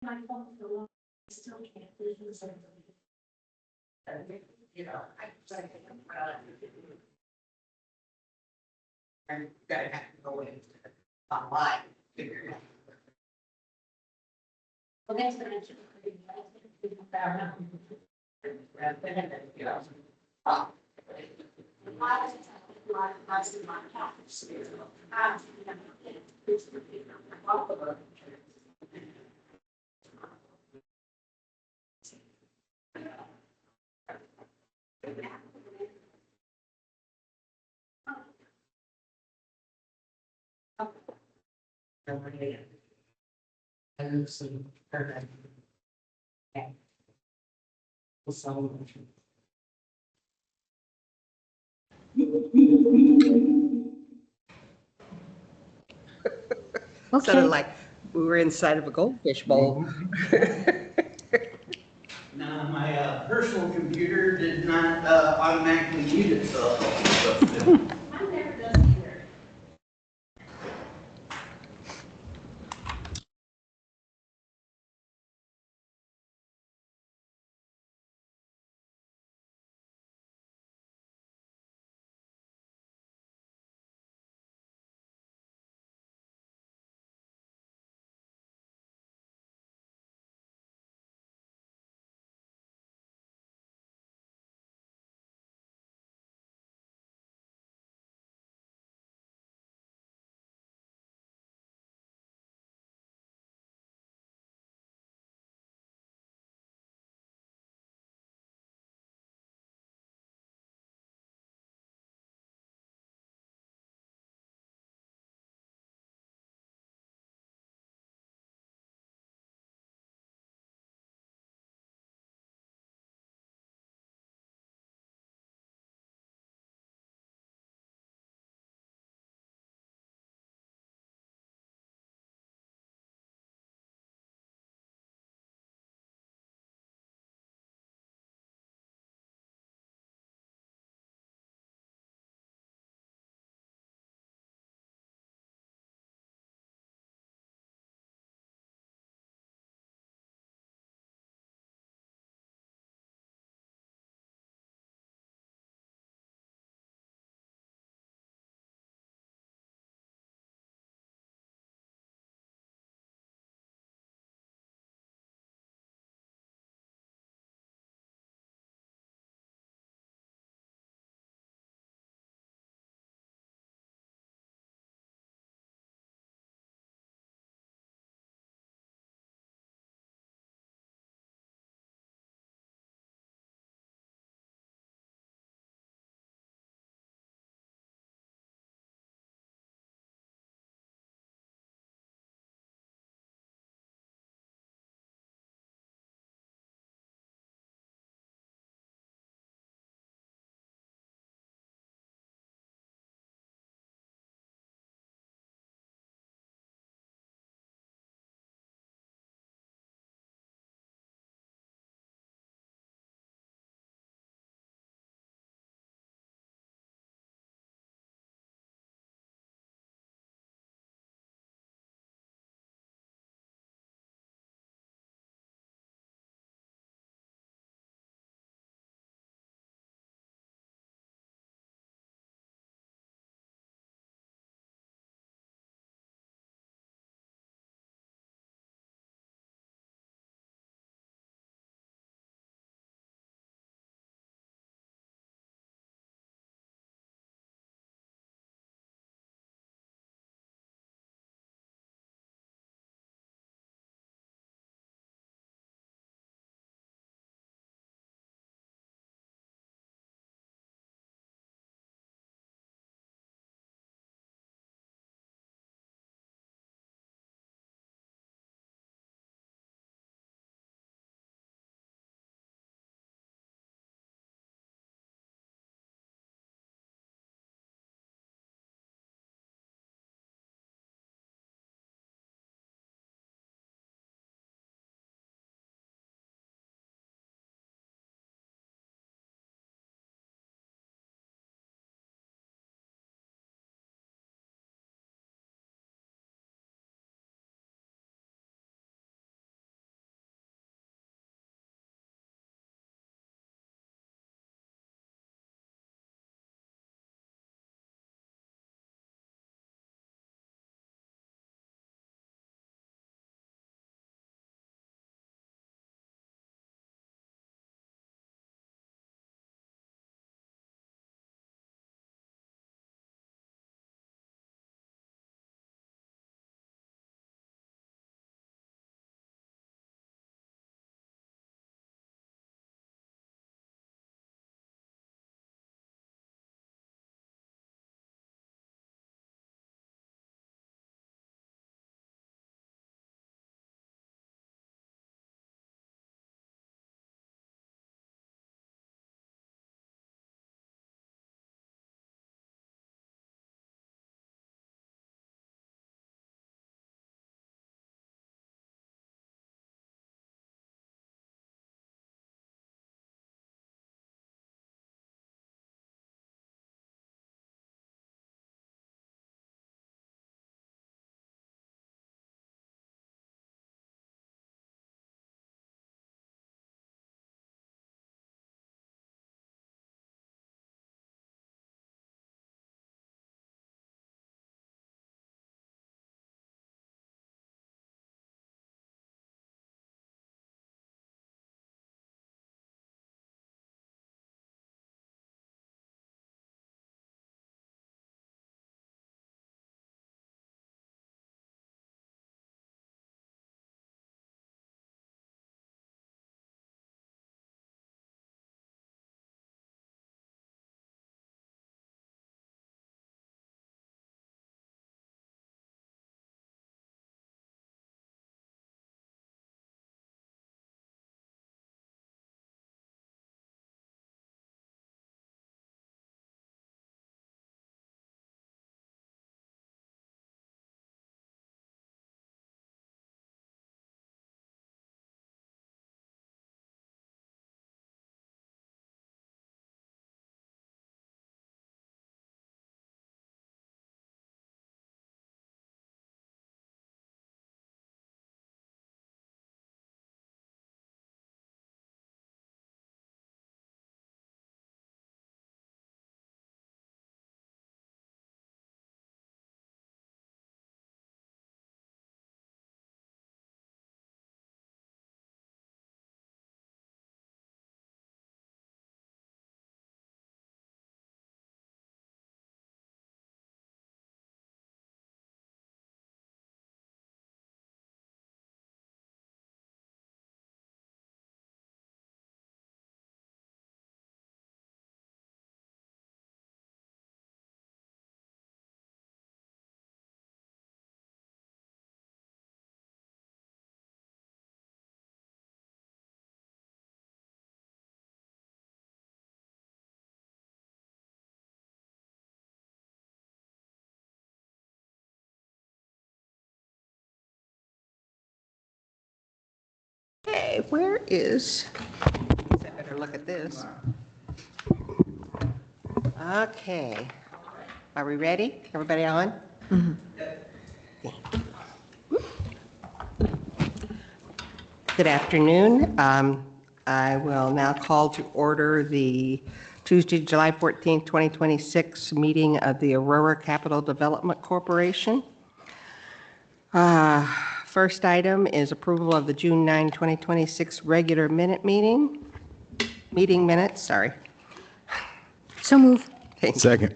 My phone for long, I still can't lose it. You know, I'm gonna have to go in online, figure it out. Well, that's what I should. Sounded like we were inside of a goldfish bowl. Now, my personal computer did not automatically mute itself. Mine never does either. Okay, where is, I better look at this. Okay. Are we ready? Everybody on? Good afternoon. I will now call to order the Tuesday, July 14th, 2026 meeting of the Aurora Capital Development Corporation. First item is approval of the June 9, 2026 regular meeting minutes, sorry. So move. Thank you. Second.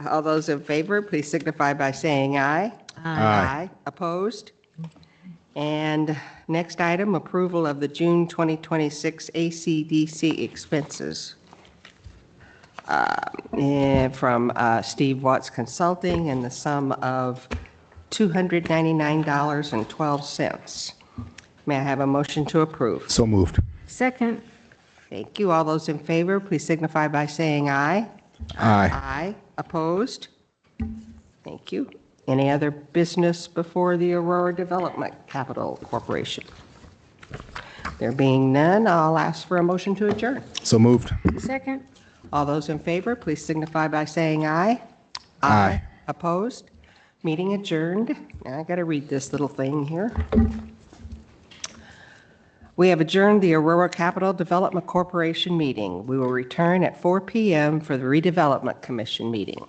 All those in favor, please signify by saying aye. Aye. Opposed? And next item, approval of the June 2026 ACDC expenses from Steve Watts Consulting in the sum of $299.12. May I have a motion to approve? So moved. Second. Thank you. All those in favor, please signify by saying aye. Aye. Aye. Opposed? Thank you. Any other business before the Aurora Development Capital Corporation? There being none, I'll ask for a motion to adjourn. So moved. Second. All those in favor, please signify by saying aye. Aye. Opposed? Meeting adjourned. Now I got to read this little thing here. We have adjourned the Aurora Capital Development Corporation meeting. We will return at 4 p.m. for the Redevelopment Commission meeting.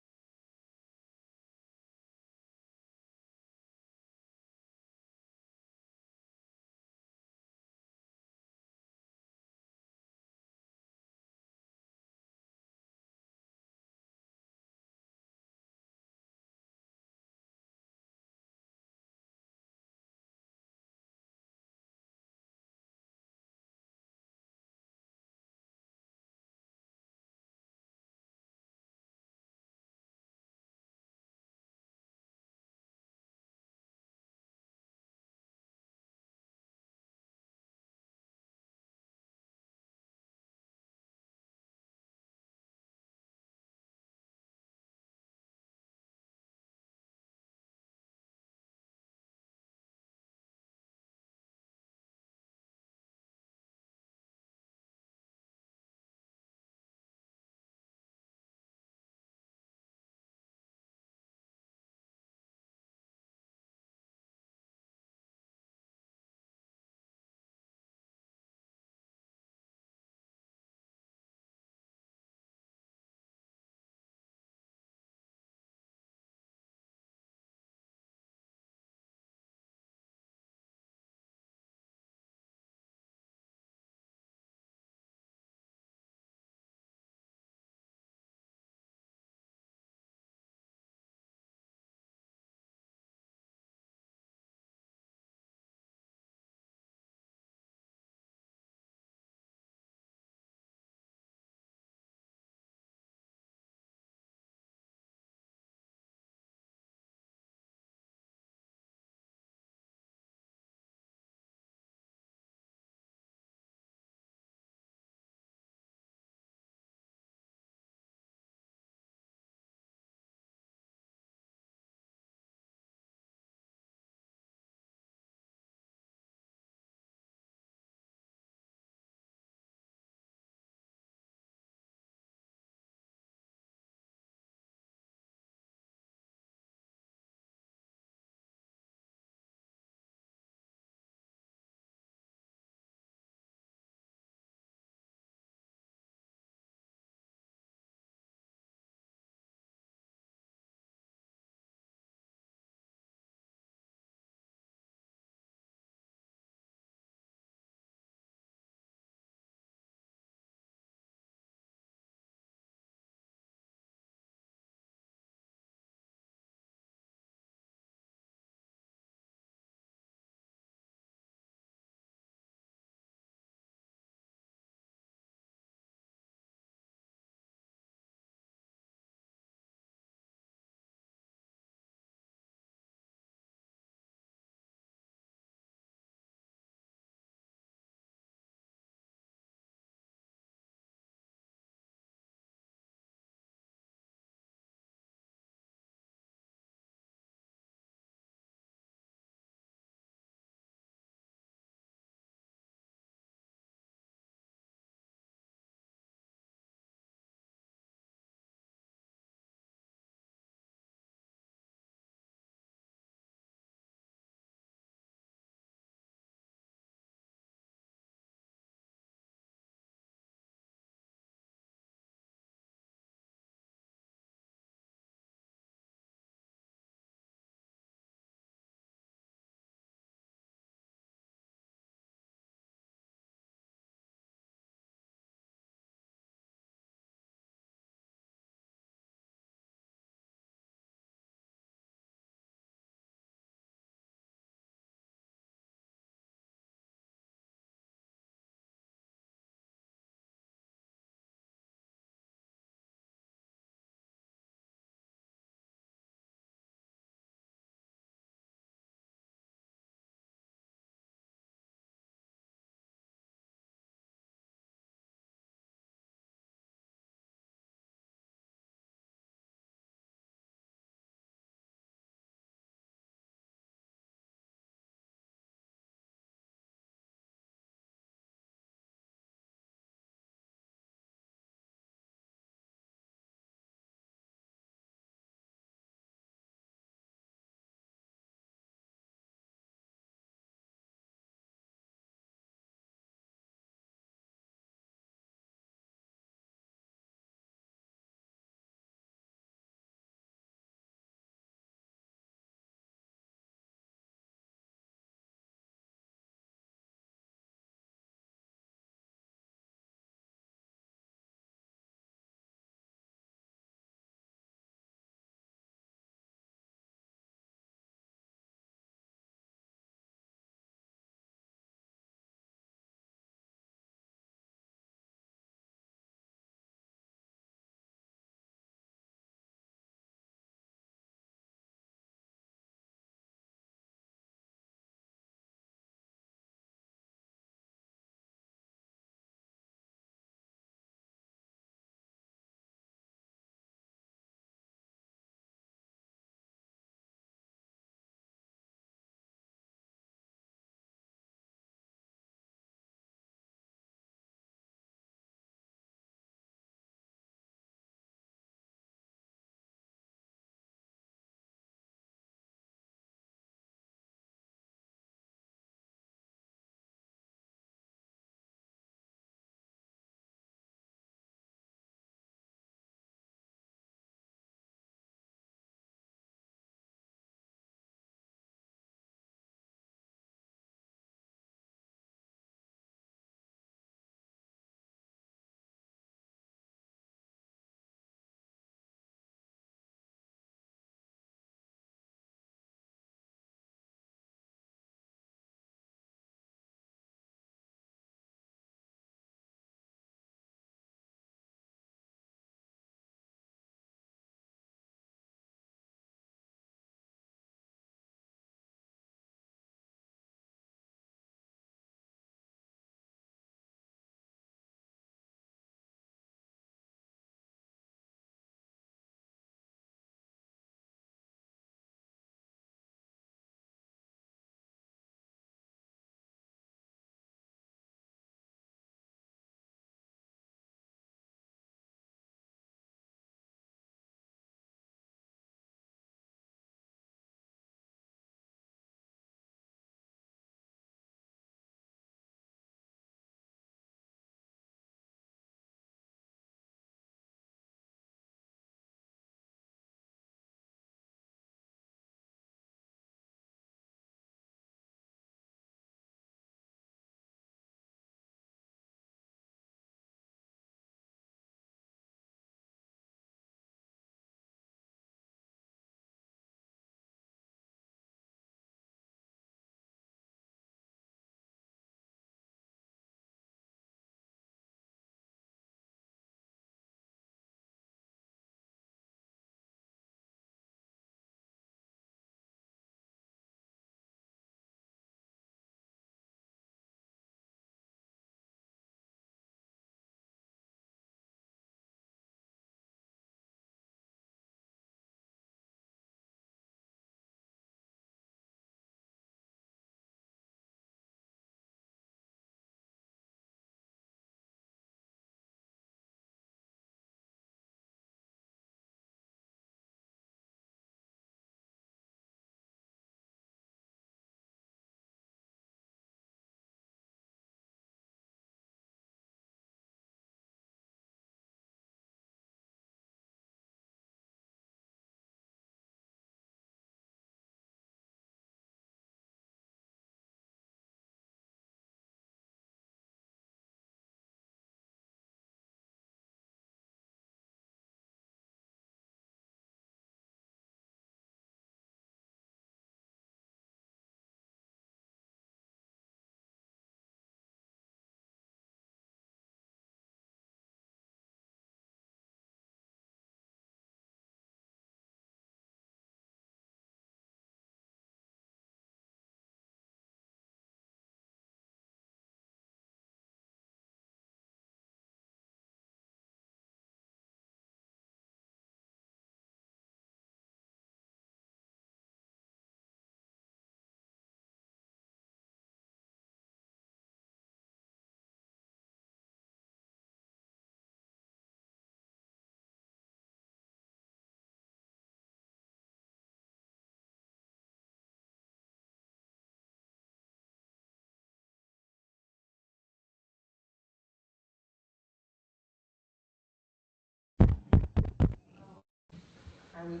Are we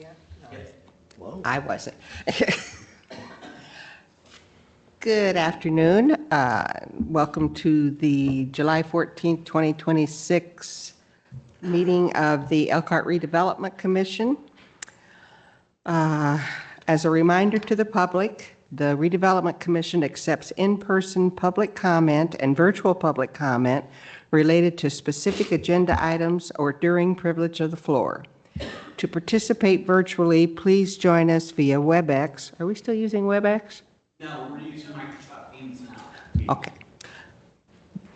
on? Yes. I wasn't. Good afternoon. Welcome to the July 14th, 2026 meeting of the Elkhart Redevelopment Commission. As a reminder to the public, the Redevelopment Commission accepts in-person public comment and virtual public comment related to specific agenda items or during privilege of the floor. To participate virtually, please join us via WebEx. Are we still using WebEx? No, we're using Microsoft Teams now. Okay.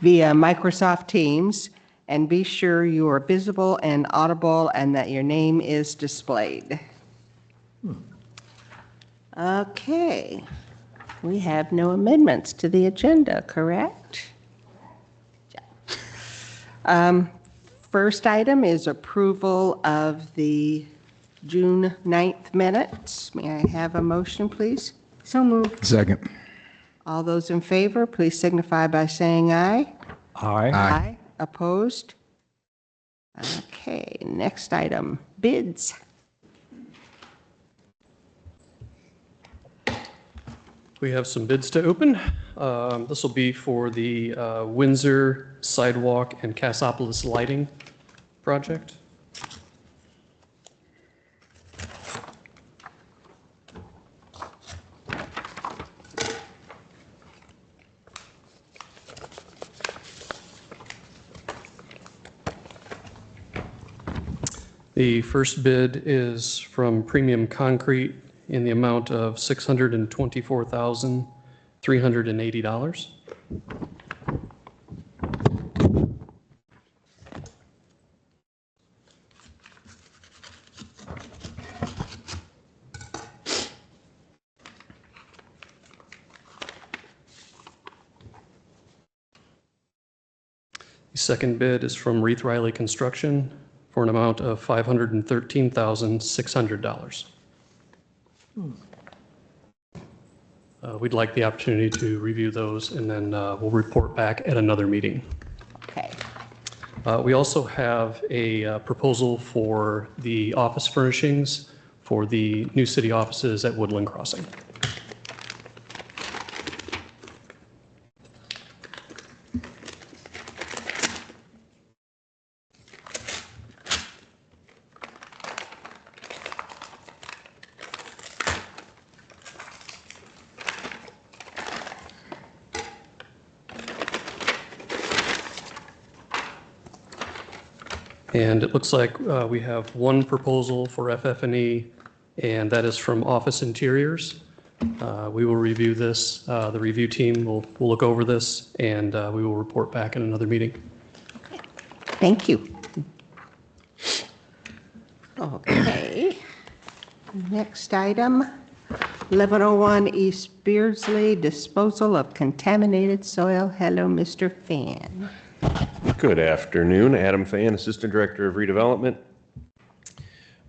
Via Microsoft Teams, and be sure you are visible and audible and that your name is displayed. Okay. We have no amendments to the agenda, correct? First item is approval of the June 9th minutes. May I have a motion, please? So moved. Second. All those in favor, please signify by saying aye. Aye. Opposed? Okay, next item, bids. We have some bids to open. This will be for the Windsor Sidewalk and Cassopolis Lighting Project. The first bid is from Premium Concrete in the amount of $624,380. The second bid is from Reith Riley Construction for an amount of $513,600. We'd like the opportunity to review those, and then we'll report back at another meeting. Okay. We also have a proposal for the office furnishings for the new city offices at Woodland Crossing. And it looks like we have one proposal for FF&E, and that is from Office Interiors. We will review this. The review team will look over this, and we will report back in another meeting. Thank you. Okay. Next item, 1101 East Beardsley, disposal of contaminated soil. Hello, Mr. Fan. Good afternoon, Adam Fan, Assistant Director of Redevelopment.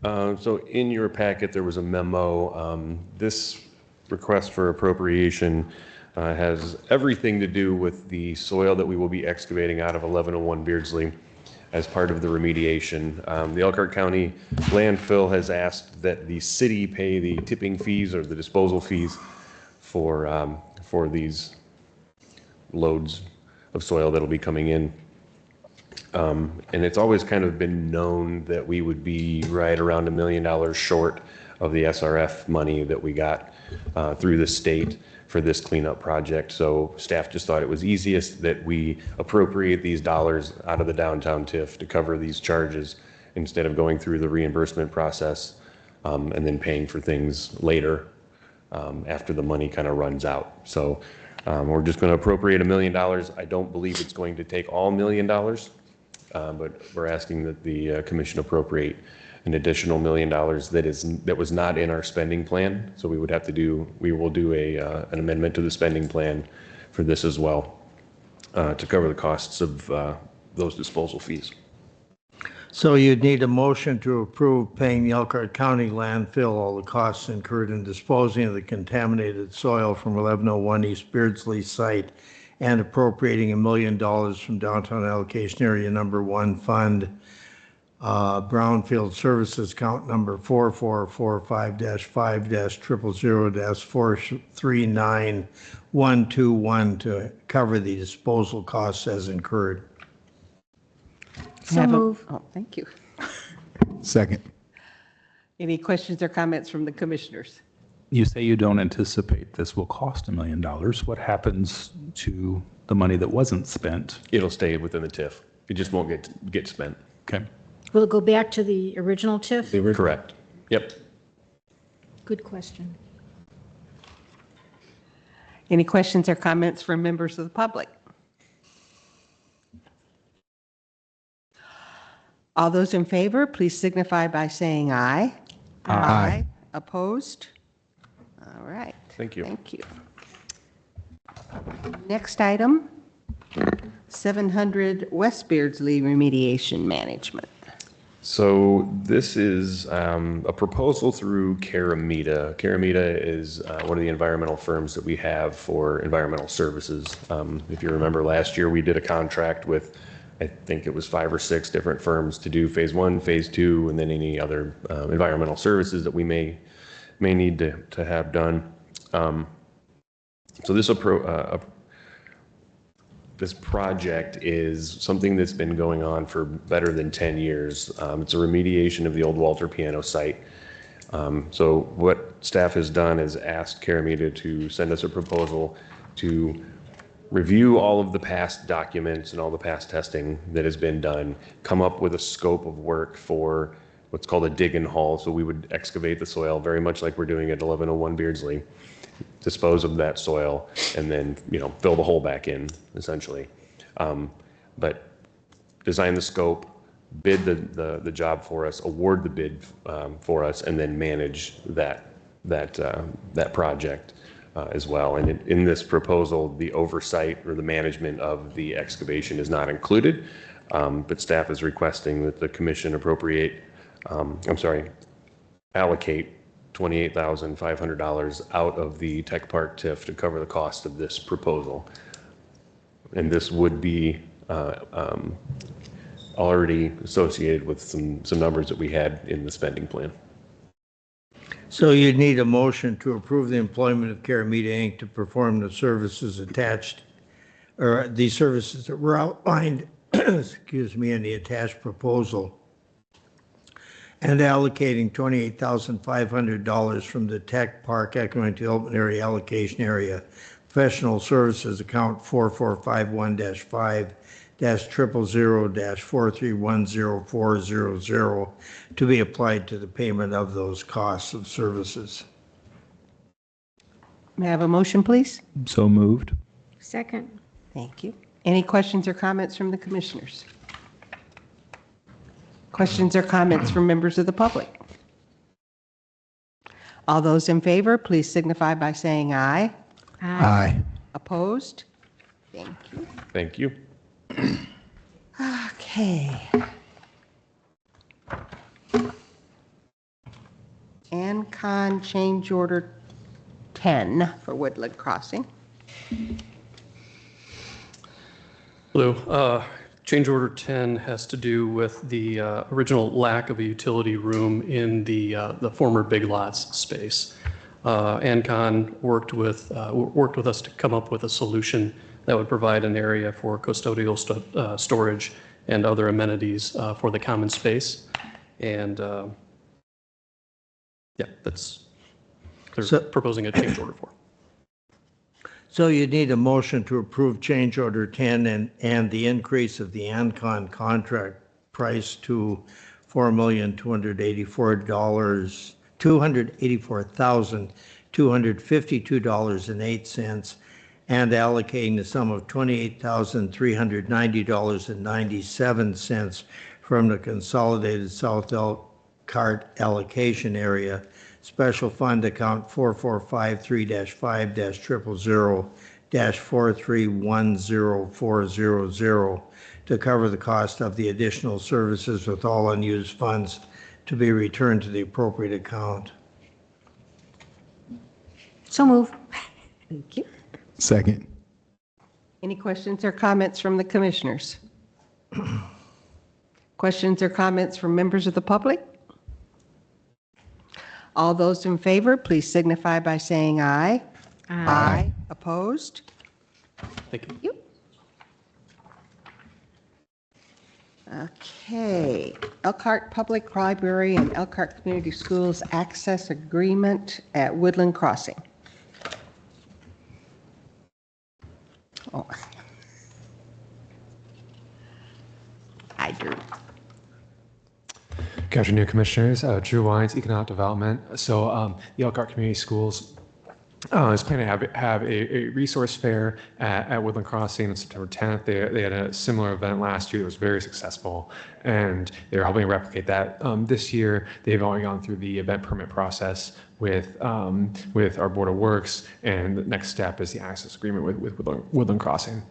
So in your packet, there was a memo. This request for appropriation has everything to do with the soil that we will be excavating out of 1101 Beardsley as part of the remediation. The Elkhart County landfill has asked that the city pay the tipping fees or the disposal fees for these loads of soil that'll be coming in. And it's always kind of been known that we would be right around $1 million short of the SRF money that we got through the state for this cleanup project. So staff just thought it was easiest that we appropriate these dollars out of the downtown TIF to cover these charges instead of going through the reimbursement process and then paying for things later after the money kind of runs out. So we're just going to appropriate $1 million. I don't believe it's going to take all $1 million. But we're asking that the commission appropriate an additional $1 million that was not in our spending plan. So we will do an amendment to the spending plan for this as well to cover the costs of those disposal fees. So you'd need a motion to approve paying the Elkhart County landfill all the costs incurred in disposing of the contaminated soil from 1101 East Beardsley site and appropriating $1 million from downtown allocation area number 1 fund Brownfield Services account number 4445-5-000-439121 to cover the disposal costs as incurred. So move. Oh, thank you. Second. Any questions or comments from the commissioners? You say you don't anticipate this will cost $1 million. What happens to the money that wasn't spent? It'll stay within the TIF. It just won't get spent. Okay. Will it go back to the original TIF? Correct. Yep. Good question. Any questions or comments from members of the public? All those in favor, please signify by saying aye. Aye. Opposed? All right. Thank you. Thank you. Next item, 700 West Beardsley Remediation Management. So this is a proposal through Caramita. Caramita is one of the environmental firms that we have for environmental services. If you remember last year, we did a contract with, I think it was 5 or 6 different firms to do phase 1, phase 2, and then any other environmental services that we may need to have done. So this project is something that's been going on for better than 10 years. It's a remediation of the old Walter Piano site. So what staff has done is asked Caramita to send us a proposal to review all of the past documents and all the past testing that has been done, come up with a scope of work for what's called a dig and haul. So we would excavate the soil very much like we're doing at 1101 Beardsley, dispose of that soil, and then, fill the hole back in, essentially. But design the scope, bid the job for us, award the bid for us, and then manage that project as well. And in this proposal, the oversight or the management of the excavation is not included, but staff is requesting that the commission allocate $28,500 out of the Tech Park TIF to cover the cost of this proposal. And this would be already associated with some numbers that we had in the spending plan. So you'd need a motion to approve the employment of Caramita Inc. to perform the services attached, or the services that were outlined, excuse me, in the attached proposal, and allocating $28,500 from the Tech Park Economic Development Area Allocation Area Professional Services Account 4451-5-000-4310400 to be applied to the payment of those costs of services. May I have a motion, please? So moved. Second. Thank you. Any questions or comments from the commissioners? Questions or comments from members of the public? All those in favor, please signify by saying aye. Aye. Opposed? Thank you. Thank you. Okay. ANCON change order 10 for Woodland Crossing. Hello. Change order 10 has to do with the original lack of a utility room in the former Big Lots space. ANCON worked with us to come up with a solution that would provide an area for custodial storage and other amenities for the common space. And yeah, that's they're proposing a change order for. So you need a motion to approve change order 10 and the increase of the ANCON contract price to $284,252.08 and allocating the sum of $28,390.97 from the Consolidated South Elkhart Allocation Area Special Fund Account 4453-5-000-4310400 to cover the cost of the additional services with all unused funds to be returned to the appropriate account. So move. Thank you. Second. Any questions or comments from the commissioners? Questions or comments from members of the public? All those in favor, please signify by saying aye. Aye. Opposed? Thank you. You. Okay, Elkhart Public Library and Elkhart Community Schools Access Agreement at Woodland Crossing. Oh. Hi, Drew. Good afternoon, Commissioners. Drew Wines, Economic Development. So the Elkhart Community Schools is planning to have a resource fair at Woodland Crossing on September 10th. They had a similar event last year that was very successful, and they're hoping to replicate that this year. They've already gone through the event permit process with our Board of Works, and the next step is the access agreement with Woodland Crossing.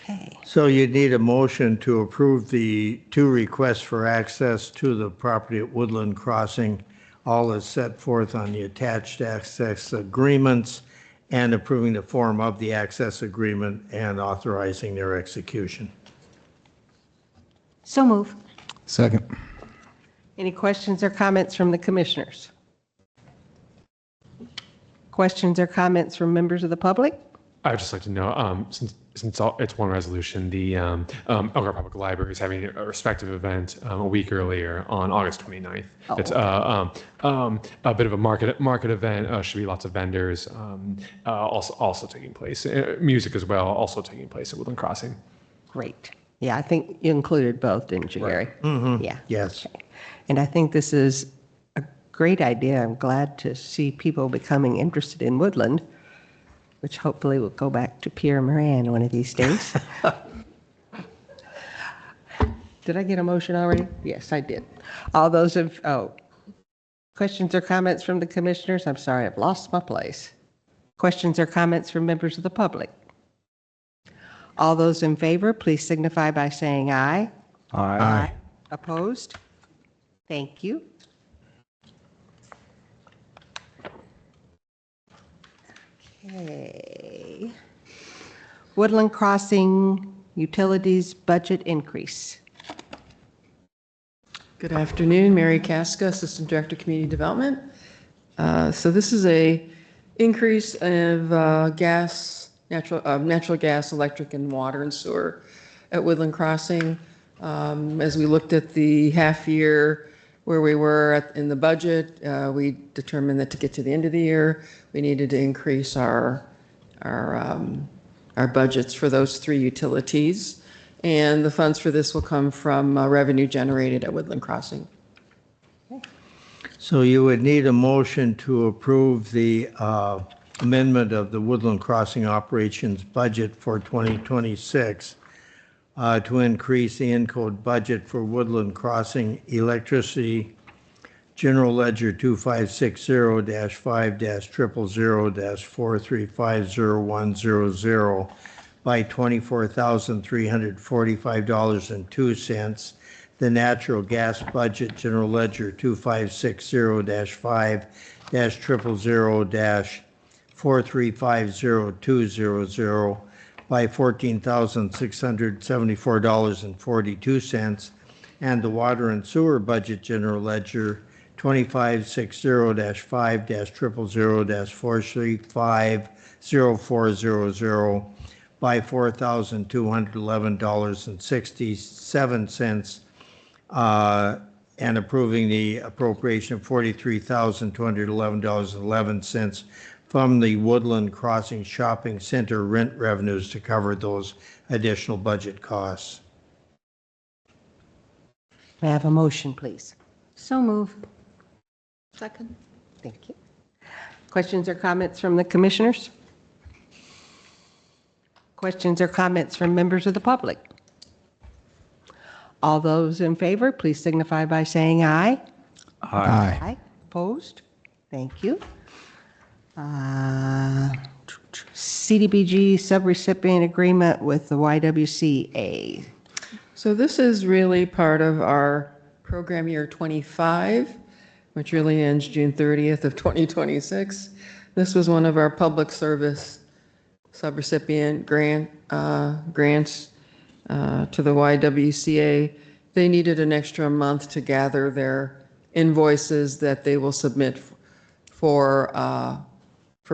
Okay, So you need a motion to approve the 2 requests for access to the property at Woodland Crossing, all is set forth on the attached access agreements, and approving the form of the access agreement and authorizing their execution. So move. Second. any questions or comments from the commissioners? Questions or comments from members of the public? I would just like to know, since it's one resolution, the Elkhart Public Library is having a respective event a week earlier on August 29th. Oh, It's a bit of a market event. Should be lots of vendors. Also taking place, music as well, also taking place at Woodland Crossing. Great. Yeah, I think you included both, didn't you, Gary? Yeah. Yes. Okay. And I think this is a great idea. I'm glad to see people becoming interested in Woodland, which hopefully will go back to Pierre Moran one of these days. Did I get a motion already? Yes, I did. All those questions or comments from the commissioners? I'm sorry, I've lost my place. Questions or comments from members of the public? All those in favor, please signify by saying aye. Aye. Opposed? Thank you. Okay. Woodland Crossing Utilities Budget Increase. Good afternoon, Mary Casca, Assistant Director, Community Development. So this is a increase of natural gas, electric, and water and sewer at Woodland Crossing. As we looked at the half year where we were in the budget, we determined that to get to the end of the year, we needed to increase our budgets for those 3 utilities. And the funds for this will come from revenue generated at Woodland Crossing. So you would need a motion to approve the amendment of the Woodland Crossing operations budget for 2026 to increase the in-code budget for Woodland Crossing electricity, General Ledger 2560-5000-4350100 by $24,345.02. The natural gas budget, General Ledger 2560-5-000-4350200 by $14,674.42. And the water and sewer budget, General Ledger 2560-5-000-4350400 by $4,211.67, and approving the appropriation of $43,211.11 from the Woodland Crossing Shopping Center rent revenues to cover those additional budget costs. May I have a motion, please? So move. Second. Thank you. Questions or comments from the commissioners? Questions or comments from members of the public? All those in favor, please signify by saying aye. Aye. Opposed? Thank you. CDBG subrecipient agreement with the YWCA. So this is really part of our program year 25, which really ends June 30th of 2026. This was one of our public service subrecipient grants to the YWCA, They needed an extra month to gather their invoices that they will submit for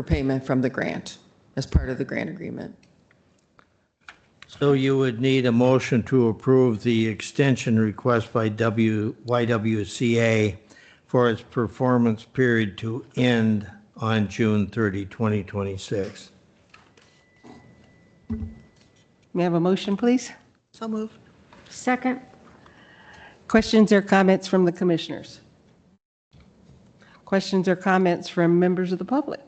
payment from the grant as part of the grant agreement. So you would need a motion to approve the extension request by YWCA for its performance period to end on June 30, 2026. May I have a motion, please? So moved. Second. Questions or comments from the commissioners? Questions or comments from members of the public?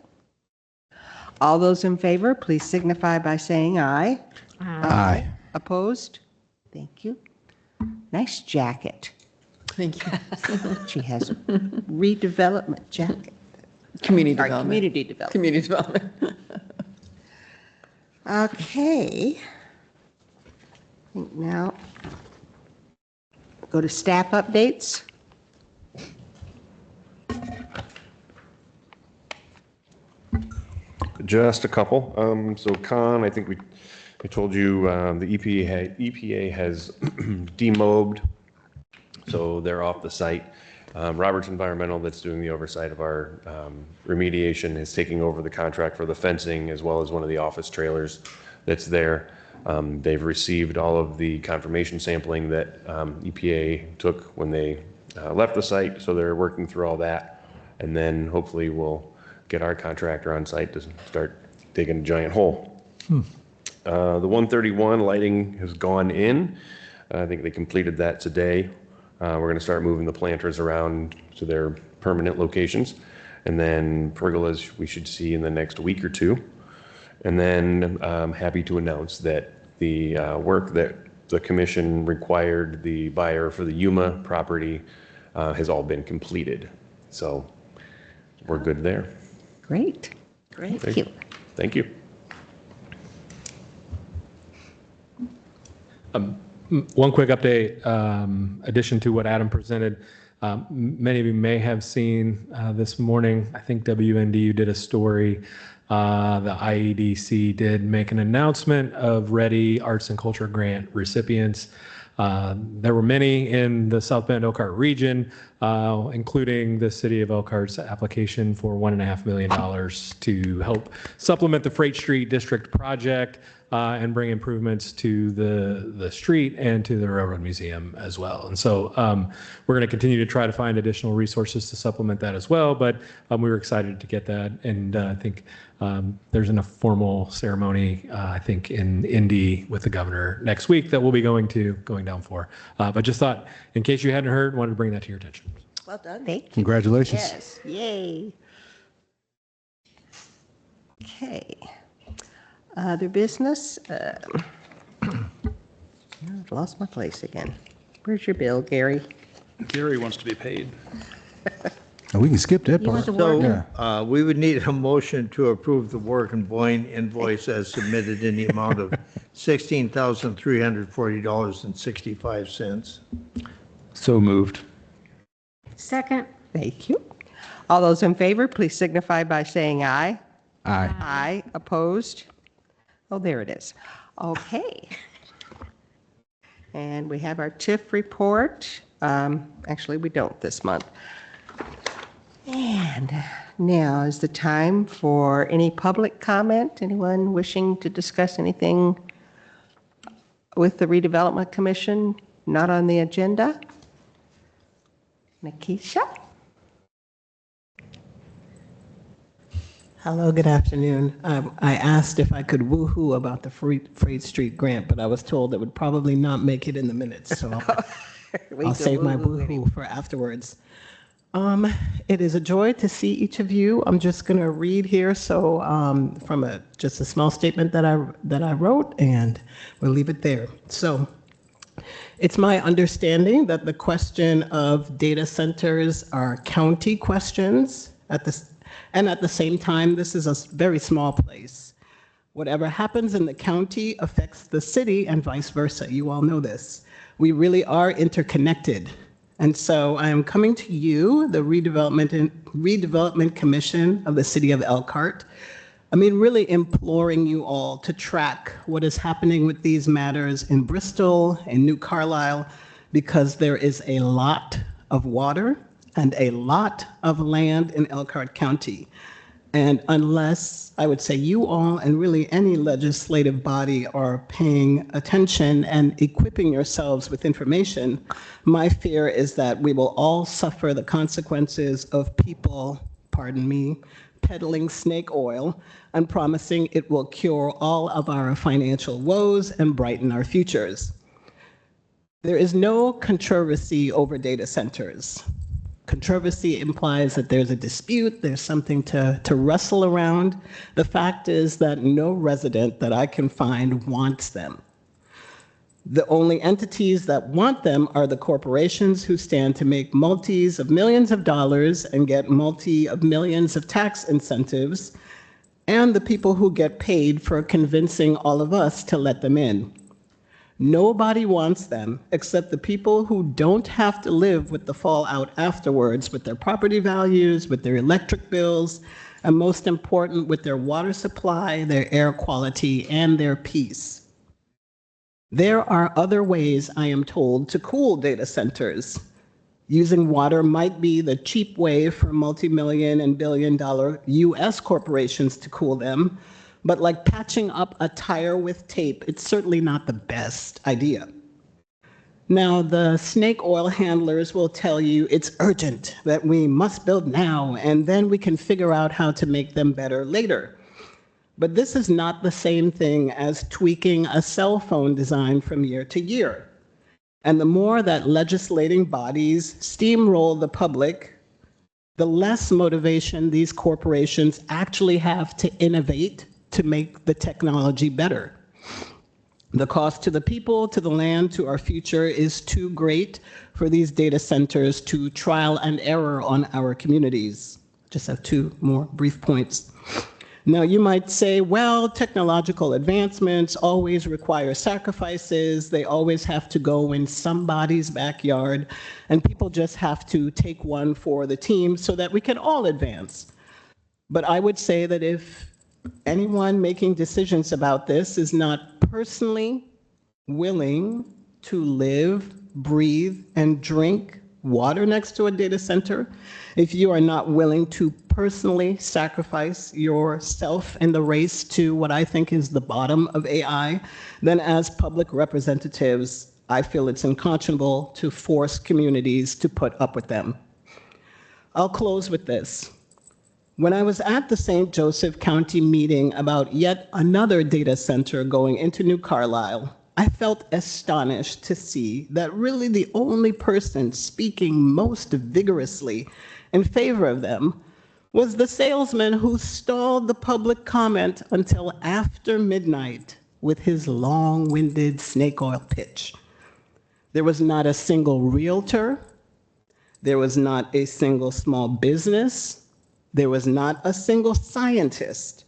All those in favor, please signify by saying aye. Aye. Opposed? Thank you. Nice jacket. Thank you. She has a redevelopment jacket. Community Sorry, development. community development. Community development. Okay. I think now go to staff updates. Just a couple. So Con, I think I told you the EPA has demobed, so they're off the site. Roberts Environmental, that's doing the oversight of our remediation, is taking over the contract for the fencing as well as one of the office trailers that's there. They've received all of the confirmation sampling that EPA took when they left the site, so they're working through all that. And then hopefully we'll get our contractor on site to start digging a giant hole. The 131 lighting has gone in. I think they completed that today. We're going to start moving the planters around to their permanent locations. And then pergolas we should see in the next week or two. And then I'm happy to announce that the work that the commission required the buyer for the Yuma property has all been completed. So we're good there. Great. Thank you. Thank you. One quick update, addition to what Adam presented. Many of you may have seen this morning, I think WNDU did a story. The IEDC did make an announcement of ready arts and culture grant recipients. There were many in the South Bend Elkhart region, including the city of Elkhart's application for $1.5 million to help supplement the Freight Street District project and bring improvements to the street and to the Railroad Museum as well. And so we're going to continue to try to find additional resources to supplement that as well. But we were excited to get that. And I think there's a formal ceremony, I think, in Indy with the governor next week that we'll be going down for. But just thought, in case you hadn't heard, wanted to bring that to your attention. Well done. Thank you. Congratulations. Yes. Yay. Okay. Other business? I've lost my place again. Where's your bill, Gary? Gary wants to be paid. Oh, we can skip that You want part. the word? Yeah. We would need a motion to approve the work and Boyne invoice as submitted in the amount of $16,340.65. So moved. Second. Thank you. All those in favor, please signify by saying aye. Aye. Aye. Opposed? Oh, there it is. Okay. And we have our TIF report. Actually, we don't this month. And now is the time for any public comment. Anyone wishing to discuss anything with the Redevelopment Commission not on the agenda? Nikisha? Hello, good afternoon. I asked if I could woo-hoo about the Freight Street grant, but I was told it would probably not make it in the minutes, so I'll save my woo-hoo for afterwards. It is a joy to see each of you. I'm just going to read here, so from just a small statement that I wrote, and we'll leave it there. So, it's my understanding that the question of data centers are county questions and at the same time, this is a very small place. Whatever happens in the county affects the city and vice versa. You all know this. We really are interconnected. And so I am coming to you, the Redevelopment Commission of the City of Elkhart. I mean, really imploring you all to track what is happening with these matters in Bristol, in New Carlisle, because there is a lot of water and a lot of land in Elkhart County. And unless, I would say, you all and really any legislative body are paying attention and equipping yourselves with information, my fear is that we will all suffer the consequences of people, pardon me, peddling snake oil and promising it will cure all of our financial woes and brighten our futures. There is no controversy over data centers. Controversy implies that there's a dispute, there's something to wrestle around. The fact is that no resident that I can find wants them. The only entities that want them are the corporations who stand to make multis of millions of dollars and get multi of millions of tax incentives, and the people who get paid for convincing all of us to let them in. Nobody wants them except the people who don't have to live with the fallout afterwards, with their property values, with their electric bills, and most important, with their water supply, their air quality, and their peace. There are other ways, I am told, to cool data centers. Using water might be the cheap way for multi-million and billion-dollar US corporations to cool them, but like patching up a tire with tape, it's certainly not the best idea. Now, the snake oil handlers will tell you it's urgent, that we must build now, and then we can figure out how to make them better later. But this is not the same thing as tweaking a cell phone design from year to year. And the more that legislating bodies steamroll the public, the less motivation these corporations actually have to innovate to make the technology better. The cost to the people, to the land, to our future is too great for these data centers to trial and error on our communities. Just have two more brief points. Now, you might say, well, technological advancements always require sacrifices. They always have to go in somebody's backyard, and people just have to take one for the team so that we can all advance. But I would say that if anyone making decisions about this is not personally willing to live, breathe, and drink water next to a data center, if you are not willing to personally sacrifice yourself in the race to what I think is the bottom of AI, then as public representatives, I feel it's unconscionable to force communities to put up with them. I'll close with this. When I was at the St. Joseph County meeting about yet another data center going into New Carlisle, I felt astonished to see that really the only person speaking most vigorously in favor of them was the salesman who stalled the public comment until after midnight with his long-winded snake oil pitch. There was not a single realtor, there was not a single small business, there was not a single scientist.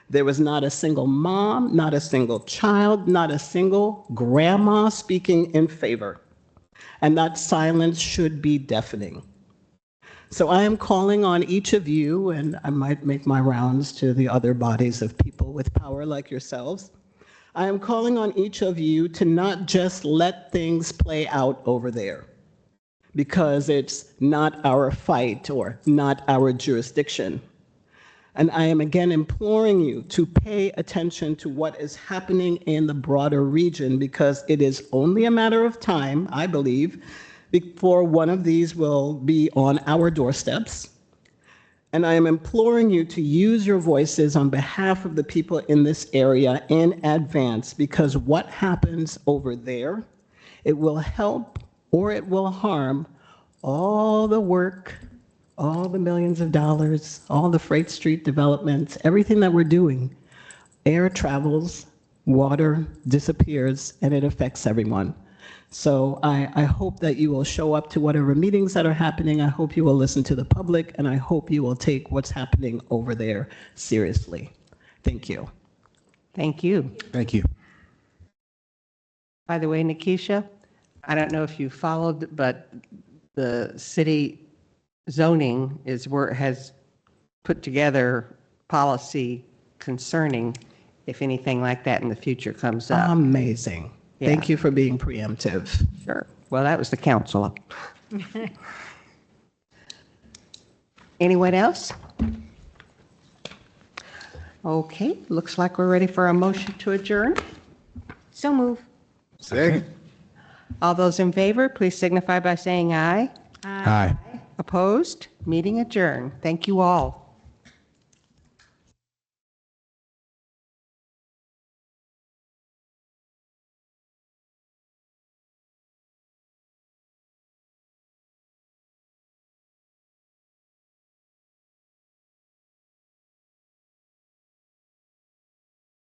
There was not a single mom, not a single child, not a single grandma speaking in favor. And that silence should be deafening. So I am calling on each of you, and I might make my rounds to the other bodies of people with power like yourselves. I am calling on each of you to not just let things play out over there, because it's not our fight or not our jurisdiction. And I am again imploring you to pay attention to what is happening in the broader region, because it is only a matter of time, I believe, before one of these will be on our doorsteps. And I am imploring you to use your voices on behalf of the people in this area in advance, because what happens over there, it will help or it will harm all the work, all the millions of dollars, all the Freight Street developments, everything that we're doing. Air travels, water disappears, and it affects everyone. So I hope that you will show up to whatever meetings that are happening. I hope you will listen to the public, and I hope you will take what's happening over there seriously. Thank you. Thank you. Thank you. By the way, Nikisha, I don't know if you followed, but the city zoning has put together policy concerning if anything like that in the future comes up. Amazing. Yeah. Thank you for being preemptive. Sure. Well, that was the council. Anyone else? Okay, looks like we're ready for a motion to adjourn. So move. Second. All those in favor, please signify by saying aye. Aye. Opposed? Meeting adjourned. Thank you all.